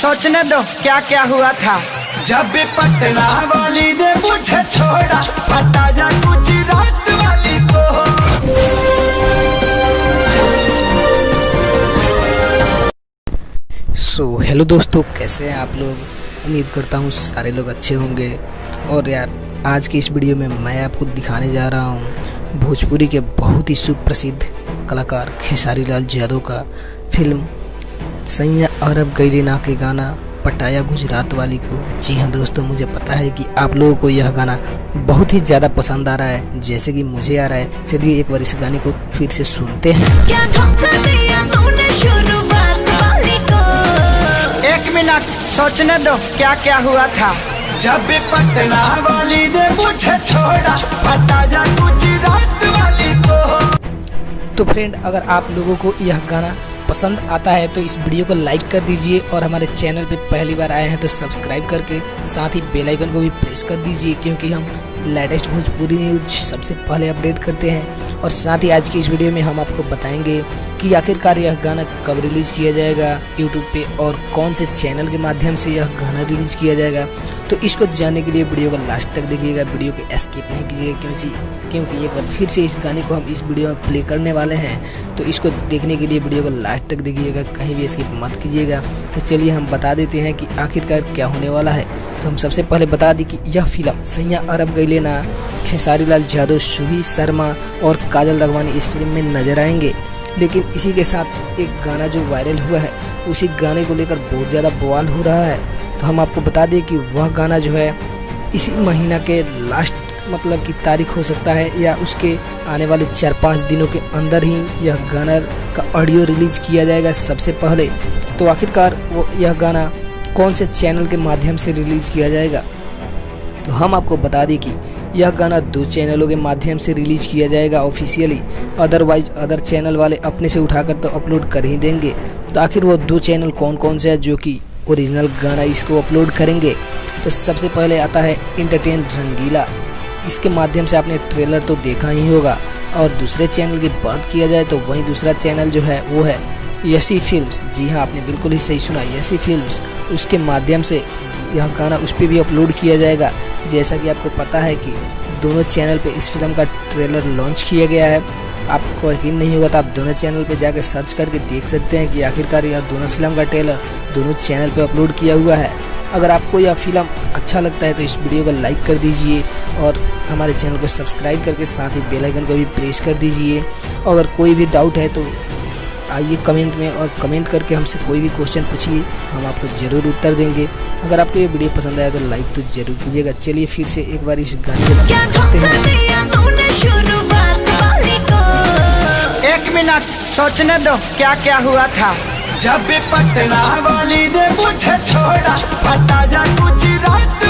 सोचने दो क्या क्या हुआ था जब भी पटना वाली ने मुझे छोड़ा, हटा जा गुजरात वाली को। हेलो दोस्तों, कैसे हैं आप लोग। उम्मीद करता हूँ सारे लोग अच्छे होंगे। और यार, आज की इस वीडियो में मैं आपको दिखाने जा रहा हूँ भोजपुरी के बहुत ही सुप्रसिद्ध कलाकार खेसारी लाल यादव का फिल्म सैया अरब गइले ना के गाना पटाया गुजरात वाली को। जी हाँ दोस्तों, मुझे पता है कि आप लोगों को यह गाना बहुत ही ज़्यादा पसंद आ रहा है, जैसे कि मुझे आ रहा है। चलिए एक बार इस गाने को फिर से सुनते हैं। एक मिनट सोचने दो क्या क्या हुआ था जब भी पटना वाली ने मुझे छोड़ा, हटा जा गुजरात वाली को। तो फ्रेंड, अगर आप लोगों को यह गाना पसंद आता है तो इस वीडियो को लाइक कर दीजिए, और हमारे चैनल पे पहली बार आए हैं तो सब्सक्राइब करके साथ ही बेल आइकन को भी प्रेस कर दीजिए, क्योंकि हम लेटेस्ट भोजपुरी न्यूज सबसे पहले अपडेट करते हैं। और साथ ही आज की इस वीडियो में हम आपको बताएंगे कि आखिरकार यह गाना कब रिलीज किया जाएगा यूट्यूब पे, और कौन से चैनल के माध्यम से यह गाना रिलीज किया जाएगा। तो इसको जानने के लिए वीडियो को लास्ट तक देखिएगा, वीडियो को स्किप नहीं कीजिएगा, क्योंकि एक बार फिर से इस गाने को हम इस वीडियो में प्ले करने वाले हैं। तो इसको देखने के लिए वीडियो को लास्ट तक देखिएगा, कहीं भी स्किप मत कीजिएगा। तो चलिए हम बता देते हैं कि आखिरकार क्या होने वाला है। तो हम सबसे पहले बता दें कि यह फिल्म सैया अरब गइले ना खेसारी लाल यादव, शुभी शर्मा और काजल राघवानी इस फिल्म में नजर आएंगे। लेकिन इसी के साथ एक गाना जो वायरल हुआ है, उसी गाने को लेकर बहुत ज़्यादा बवाल हो रहा है। तो हम आपको बता दें कि वह गाना जो है इसी महीना के लास्ट मतलब की तारीख हो सकता है, या उसके आने वाले 4-5 दिनों के अंदर ही यह गाना का ऑडियो रिलीज किया जाएगा सबसे पहले। तो आखिरकार वो यह गाना कौन से चैनल के माध्यम से रिलीज किया जाएगा, तो हम आपको बता दें कि यह गाना 2 चैनलों के माध्यम से रिलीज किया जाएगा ऑफिशियली। अदरवाइज अदर चैनल वाले अपने से उठाकर तो अपलोड कर ही देंगे। तो आखिर वो 2 चैनल कौन कौन से हैं जो कि ओरिजिनल गाना इसको अपलोड करेंगे। तो सबसे पहले आता है एंटरटेन रंगीला, इसके माध्यम से आपने ट्रेलर तो देखा ही होगा। और दूसरे चैनल की बात किया जाए तो वहीं दूसरा चैनल जो है वो है यसी फिल्म्स। जी हाँ, आपने बिल्कुल ही सही सुना, यसी फिल्म्स। उसके माध्यम से यह गाना उस पर भी अपलोड किया जाएगा। जैसा कि आपको पता है कि दोनों चैनल पे इस फिल्म का ट्रेलर लॉन्च किया गया है। आपको यकीन नहीं होगा तो आप दोनों चैनल पे जाकर सर्च करके देख सकते हैं कि आखिरकार यह दोनों फिल्म का ट्रेलर दोनों चैनल पे अपलोड किया हुआ है। अगर आपको यह फिल्म अच्छा लगता है तो इस वीडियो को लाइक कर दीजिए, और हमारे चैनल को सब्सक्राइब करके साथ ही बेल आइकन को भी प्रेस कर दीजिए। अगर कोई भी डाउट है तो आइए कमेंट में, और कमेंट करके हमसे कोई भी क्वेश्चन पूछिए, हम आपको ज़रूर उत्तर देंगे। अगर आपको ये वीडियो पसंद आया तो लाइक तो ज़रूर कीजिएगा। चलिए फिर से एक बार इस गाने को सुनते हैं। एक मिनट सोचने दो क्या क्या हुआ था जब भी पटना वाली ने मुझे छोड़ा, हटा जा गुजरात